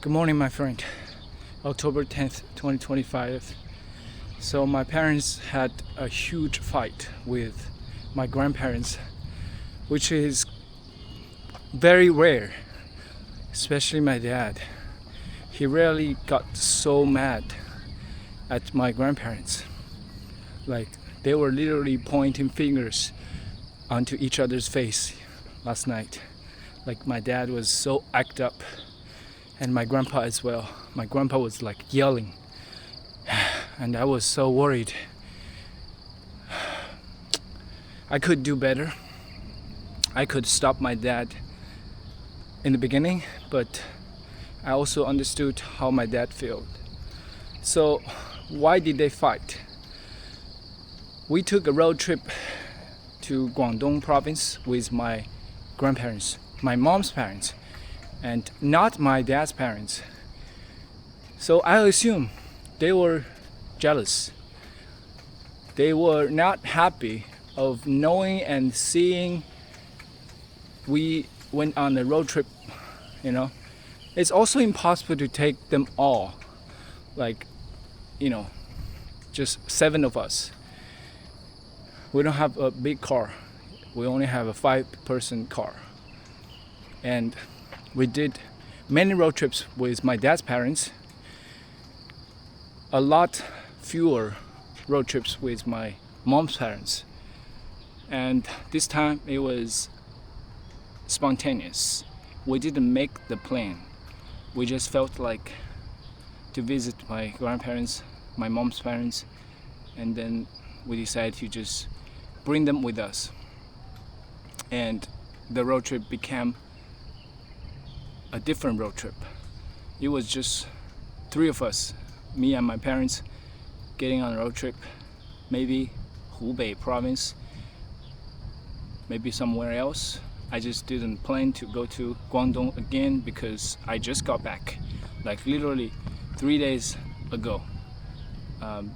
Good morning, my friend. October 10th, 2025. So my parents had a huge fight with my grandparents, which is very rare, especially my dad. He rarely got so mad at my grandparents. Like, they were literally pointing fingers onto each other's face last night. Like, my dad was so act up, and my grandpa as well. My grandpa was like yelling, and I was so worried. I could do better. I could stop my dad in the beginning, but I also understood how my dad felt. So why did they fight? We took a road trip to Guangdong province with my grandparents, my mom's parents, and not my dad's parents. So I assume they were jealous. They were not happy of knowing and seeing we went on a road trip, you know. It's also impossible to take them all, like, just 7 of us. We don't have a big car. We only have a 5-person car. And we did many road trips with my dad's parents, a lot fewer road trips with my mom's parents. And this time it was spontaneous. We didn't make the plan. We just felt like to visit my grandparents, my mom's parents, and then we decided to just bring them with us. And the road trip became a different road trip. It was just 3 of us, me and my parents, getting on a road trip, maybe Hubei province, maybe somewhere else. I just didn't plan to go to Guangdong again because I just got back, like literally 3 days ago.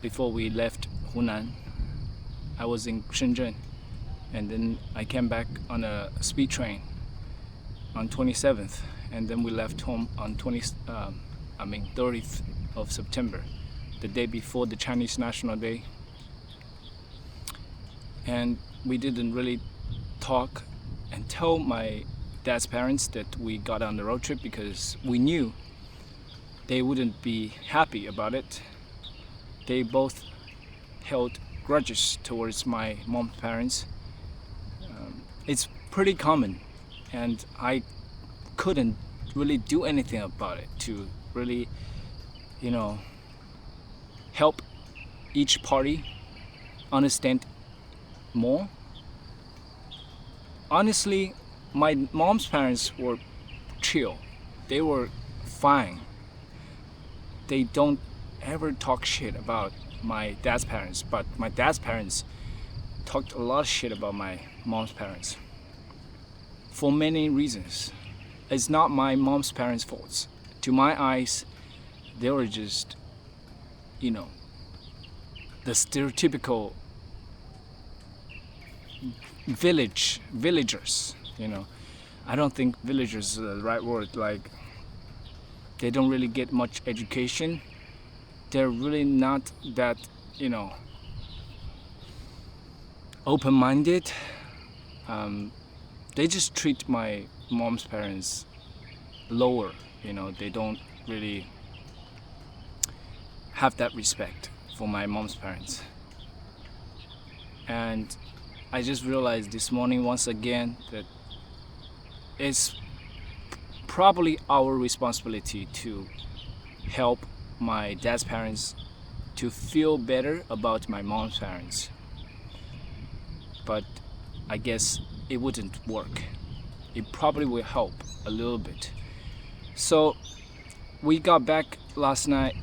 Before we left Hunan, I was in Shenzhen, and then I came back on a speed train on 27th, and then we left home on 30th of September, the day before the Chinese National Day. And we didn't really talk and tell my dad's parents that we got on the road trip because we knew they wouldn't be happy about it. They both held grudges towards my mom's parents. It's pretty common, and I couldn't really do anything about it to really, help each party understand more. Honestly, my mom's parents were chill. They were fine. They don't ever talk shit about my dad's parents, but my dad's parents talked a lot of shit about my mom's parents for many reasons. It's not my mom's parents' faults. To my eyes, they were just, the stereotypical villagers. I don't think villagers is the right word. Like, they don't really get much education. They're really not that, open-minded. They just treat my mom's parents lower. They don't really have that respect for my mom's parents. And I just realized this morning once again that it's probably our responsibility to help my dad's parents to feel better about my mom's parents. But I guess it wouldn't work. It probably will help a little bit. So we got back last night.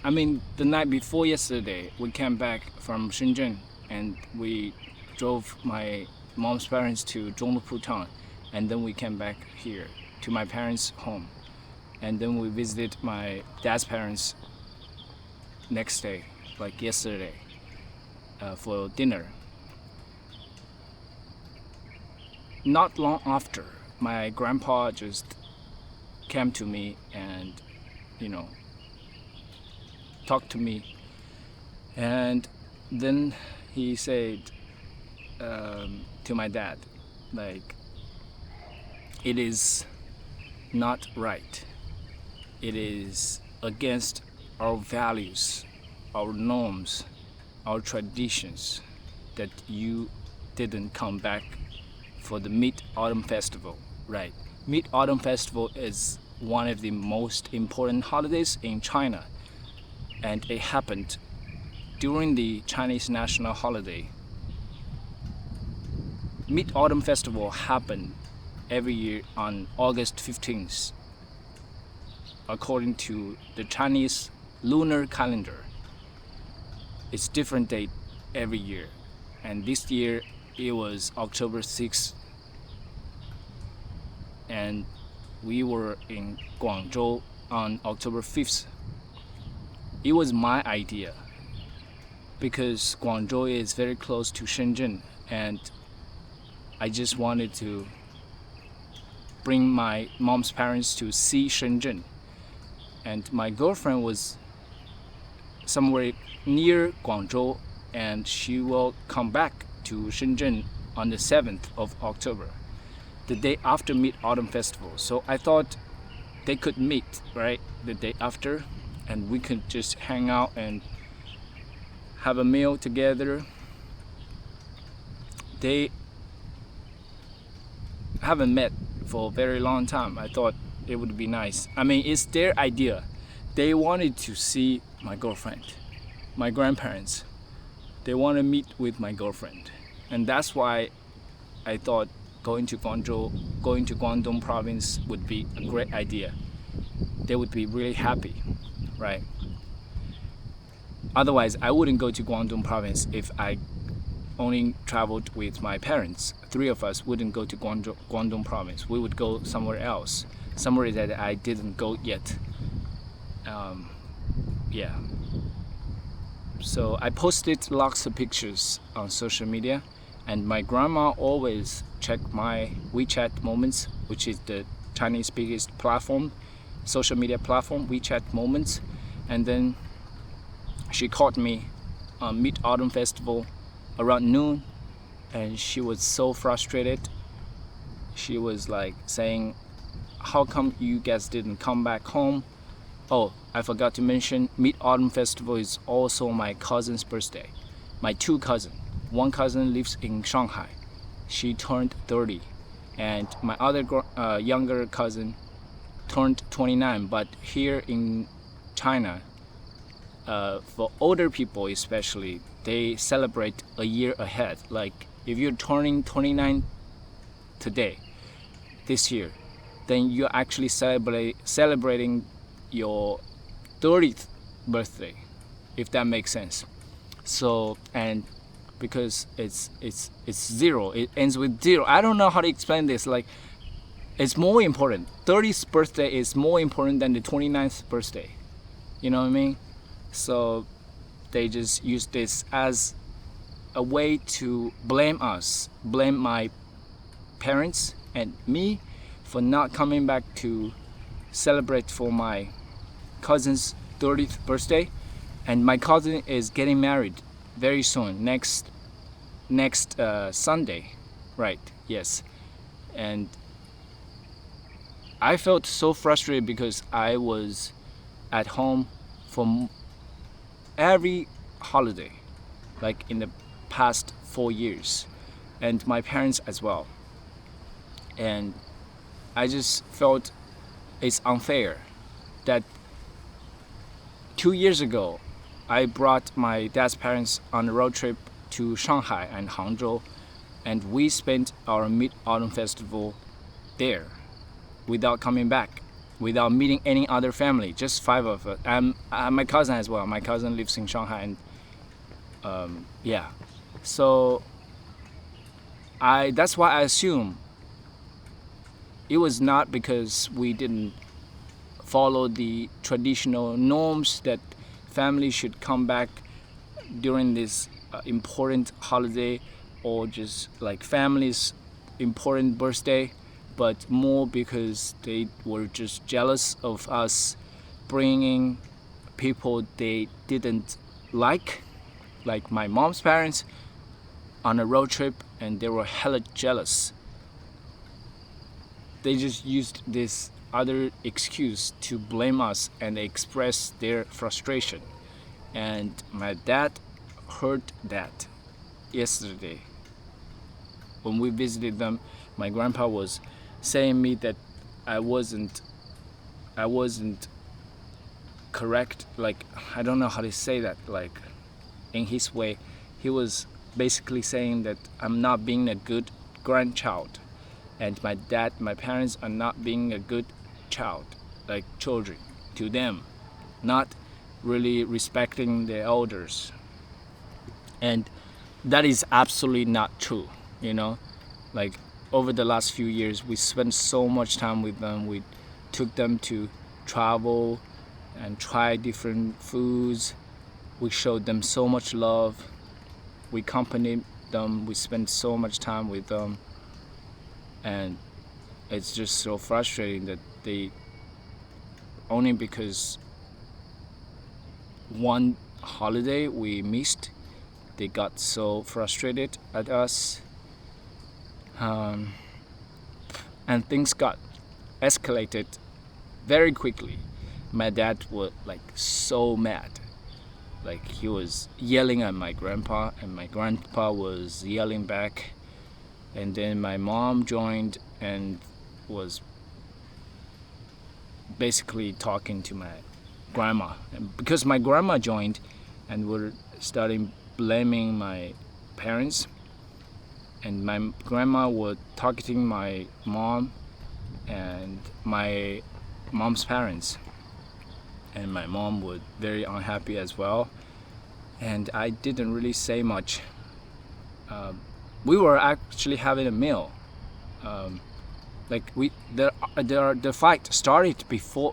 The night before yesterday, we came back from Shenzhen, and we drove my mom's parents to Zhonglupu town, and then we came back here to my parents' home, and then we visited my dad's parents next day, like yesterday, for dinner. Not long after, my grandpa just came to me and talk to me. And then he said to my dad, like, it is not right. It is against our values, our norms, our traditions that you didn't come back for the Mid-Autumn Festival, right? Mid-Autumn Festival is one of the most important holidays in China, and it happened during the Chinese national holiday. Mid-Autumn Festival happened every year on August 15th, according to the Chinese lunar calendar. It's different date every year, and this year it was October 6th, and we were in Guangzhou on October 5th. It was my idea because Guangzhou is very close to Shenzhen, and I just wanted to bring my mom's parents to see Shenzhen, and my girlfriend was somewhere near Guangzhou, and she will come back to Shenzhen on the 7th of October, the day after Mid-Autumn Festival. So I thought they could meet, right, the day after, and we could just hang out and have a meal together. They haven't met for a very long time. I thought it would be nice. I mean, it's their idea. They wanted to see my girlfriend, my grandparents. They want to meet with my girlfriend, and that's why I thought going to Guangzhou, going to Guangdong province would be a great idea. They would be really happy, right? Otherwise, I wouldn't go to Guangdong province if I only traveled with my parents. Three of us wouldn't go to Guangdong province. We would go somewhere else, somewhere that I didn't go yet. Yeah. So I posted lots of pictures on social media, and my grandma always checked my WeChat Moments, which is the Chinese biggest platform, social media platform, WeChat Moments. And then she caught me on Mid-Autumn Festival around noon, and she was so frustrated. She was like saying, how come you guys didn't come back home? Oh, I forgot to mention, Mid-Autumn Festival is also my cousin's birthday. My two cousins. One cousin lives in Shanghai. She turned 30. And my other younger cousin turned 29. But here in China, for older people especially, they celebrate a year ahead. Like if you're turning 29 today, this year, then you're actually celebrating your 30th birthday, if that makes sense. So, and because it's zero, it ends with zero. I don't know how to explain this. Like, it's more important. 30th birthday is more important than the 29th birthday. You know what I mean? So they just use this as a way to blame us, blame my parents and me for not coming back to celebrate for my cousin's 30th birthday. And my cousin is getting married very soon, next Sunday, right? Yes. And I felt so frustrated because I was at home for every holiday, like in the past 4 years, and my parents as well. And I just felt it's unfair that 2 years ago I brought my dad's parents on a road trip to Shanghai and Hangzhou, and we spent our Mid-Autumn Festival there without coming back, without meeting any other family, just 5 of us, and my cousin as well. My cousin lives in Shanghai, and yeah, so that's why I assume it was not because we didn't follow the traditional norms that families should come back during this important holiday, or just like family's important birthday, but more because they were just jealous of us bringing people they didn't like my mom's parents, on a road trip, and they were hella jealous. They just used this other excuse to blame us and express their frustration. And my dad heard that yesterday. When we visited them, my grandpa was saying me that I wasn't correct. Like, I don't know how to say that. Like, in his way, he was basically saying that I'm not being a good grandchild, and my parents are not being a good child, like children to them, not really respecting the elders. And that is absolutely not true, Like, over the last few years, we spent so much time with them. We took them to travel and try different foods. We showed them so much love. We accompanied them. We spent so much time with them. And it's just so frustrating that they, only because one holiday we missed, they got so frustrated at us. And things got escalated very quickly. My dad was like so mad. Like, he was yelling at my grandpa, and my grandpa was yelling back. And then my mom joined and was basically talking to my grandma. And because my grandma joined and were starting blaming my parents, and my grandma was targeting my mom and my mom's parents, and my mom was very unhappy as well. And I didn't really say much. We were actually having a meal. The fight started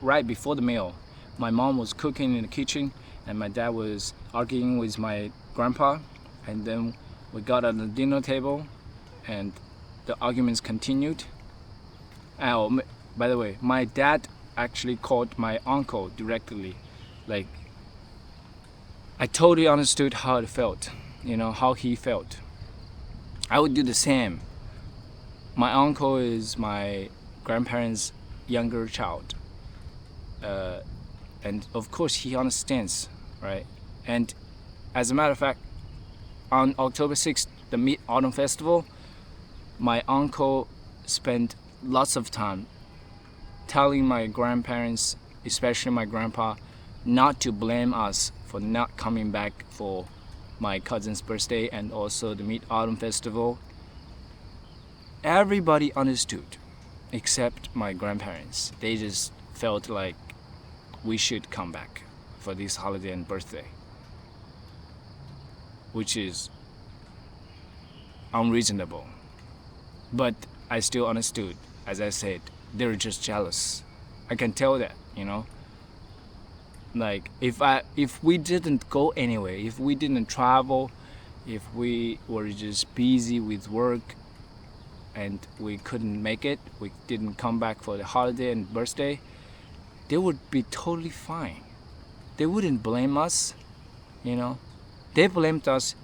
right before the meal. My mom was cooking in the kitchen, and my dad was arguing with my grandpa. And then we got at the dinner table, and the arguments continued. Oh, by the way, my dad actually called my uncle directly. Like, I totally understood how it felt, how he felt. I would do the same. My uncle is my grandparents' younger child. And of course he understands, right? And as a matter of fact, on October 6th, the Mid-Autumn Festival, my uncle spent lots of time telling my grandparents, especially my grandpa, not to blame us for not coming back for my cousin's birthday and also the Mid-Autumn Festival. Everybody understood except my grandparents. They just felt like we should come back for this holiday and birthday, which is unreasonable. But I still understood. As I said, they're just jealous. I can tell that, Like, if we didn't go anywhere, if we didn't travel, if we were just busy with work and we couldn't make it, we didn't come back for the holiday and birthday, they would be totally fine. They wouldn't blame us, They blamed us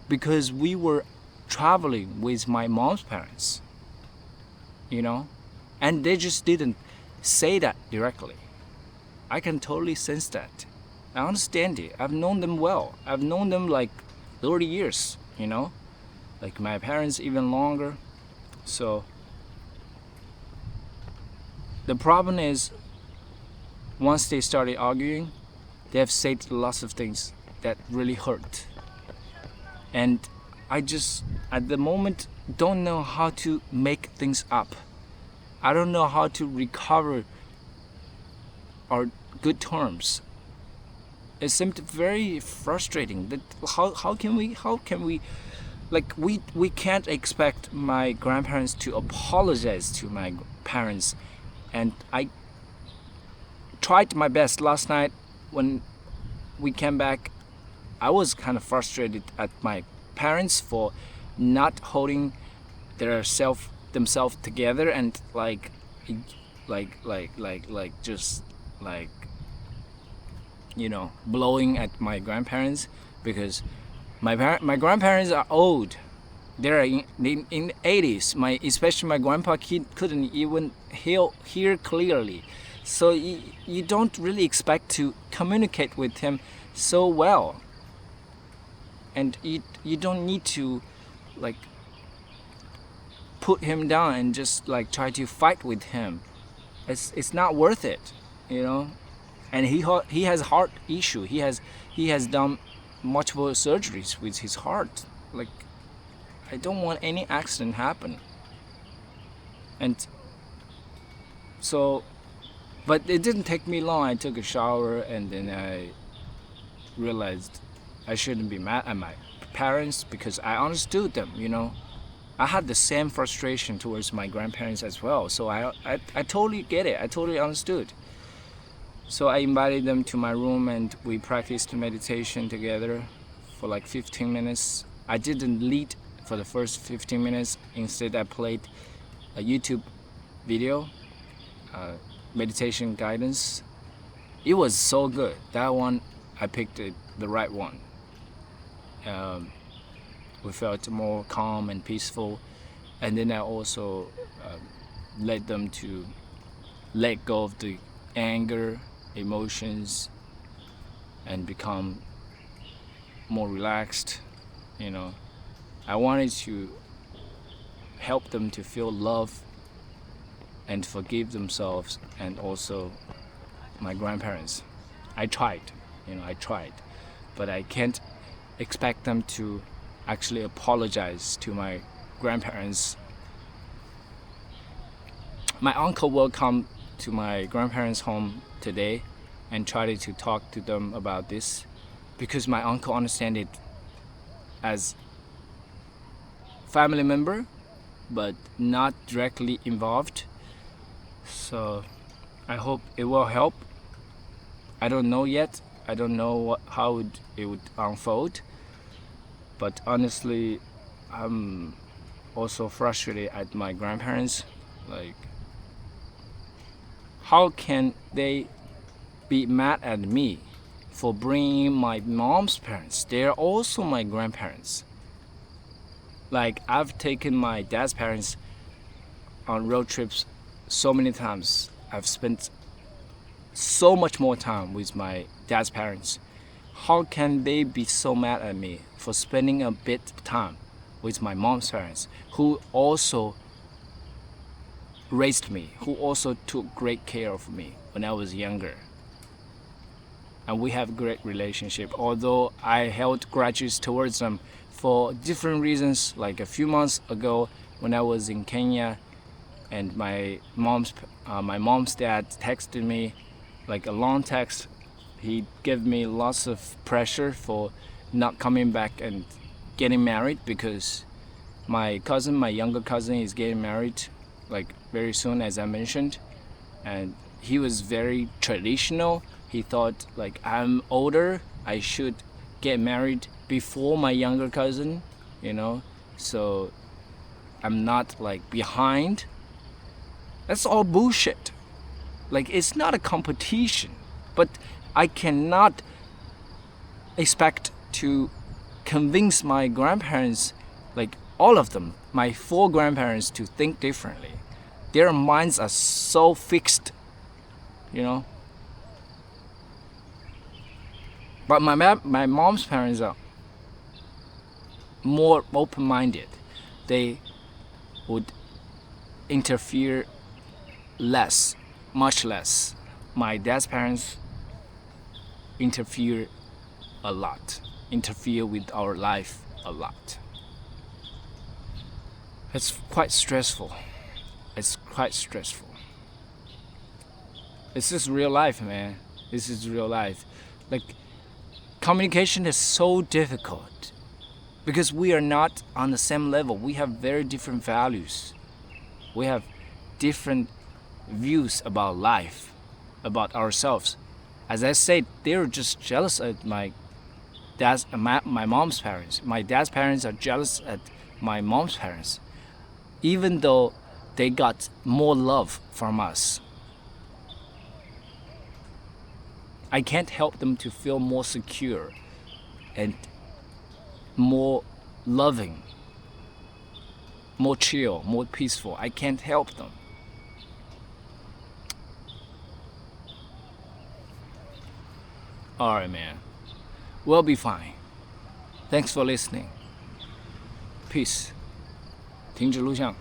because we were traveling with my mom's parents, And they just didn't say that directly. I can totally sense that. I understand it. I've known them well. I've known them like 30 years, Like my parents even longer. So the problem is, once they started arguing, they have said lots of things that really hurt. And I just, at the moment, don't know how to make things up. I don't know how to recover our good terms. It seemed very frustrating. That how can we like we can't expect my grandparents to apologize to my parents. And I tried my best last night when we came back. I was kind of frustrated at my parents for not holding themselves together and just blowing at my grandparents, because my grandparents are old. They're in the 80s. Especially my grandpa, he couldn't even hear clearly. So you don't really expect to communicate with him so well. And you don't need to like put him down and just like try to fight with him. It's not worth it, And he has heart issue. He has done multiple surgeries with his heart. Like, I don't want any accident happen. And so, but it didn't take me long. I took a shower and then I realized I shouldn't be mad at my parents because I understood them. I had the same frustration towards my grandparents as well. So I totally get it. I totally understood. So I invited them to my room and we practiced meditation together for like 15 minutes. I didn't lead for the first 15 minutes. Instead, I played a YouTube video, meditation guidance. It was so good. That one, I picked the right one. We felt more calm and peaceful. And then I also led them to let go of the anger, emotions, and become more relaxed. I wanted to help them to feel love and forgive themselves, and also my grandparents. I tried, but I can't expect them to actually apologize to my grandparents. My uncle will come to my grandparents' home today and try to talk to them about this, because my uncle understands it as family member but not directly involved. So I hope it will help. I don't know yet. I don't know how it would unfold, but honestly I'm also frustrated at my grandparents. Like, how can they be mad at me for bringing my mom's parents? They're also my grandparents. Like, I've taken my dad's parents on road trips so many times. I've spent so much more time with my dad's parents. How can they be so mad at me for spending a bit of time with my mom's parents, who also raised me, who also took great care of me when I was younger? And we have a great relationship, although I held grudges towards them for different reasons. Like a few months ago when I was in Kenya, and my mom's dad texted me, like a long text. He gave me lots of pressure for not coming back and getting married, because my younger cousin is getting married like very soon, as I mentioned. And he was very traditional. He thought, like, I'm older, I should get married before my younger cousin, so I'm not like behind. That's all bullshit. Like, it's not a competition, but I cannot expect to convince my grandparents, like all of them, my 4 grandparents, to think differently. Their minds are so fixed, But my mom's parents are more open-minded. They would interfere less, much less. My dad's parents interfere a lot, interfere with our life a lot. It's quite stressful. This is real life, man. This is real life. Like, communication is so difficult because we are not on the same level. We have very different values. We have different views about life, about ourselves. As I said, they're just jealous at my mom's parents. My dad's parents are jealous at my mom's parents, even though they got more love from us. I can't help them to feel more secure and more loving, more chill, more peaceful. I can't help them. Alright, man. We'll be fine. Thanks for listening. Peace. 停止录像。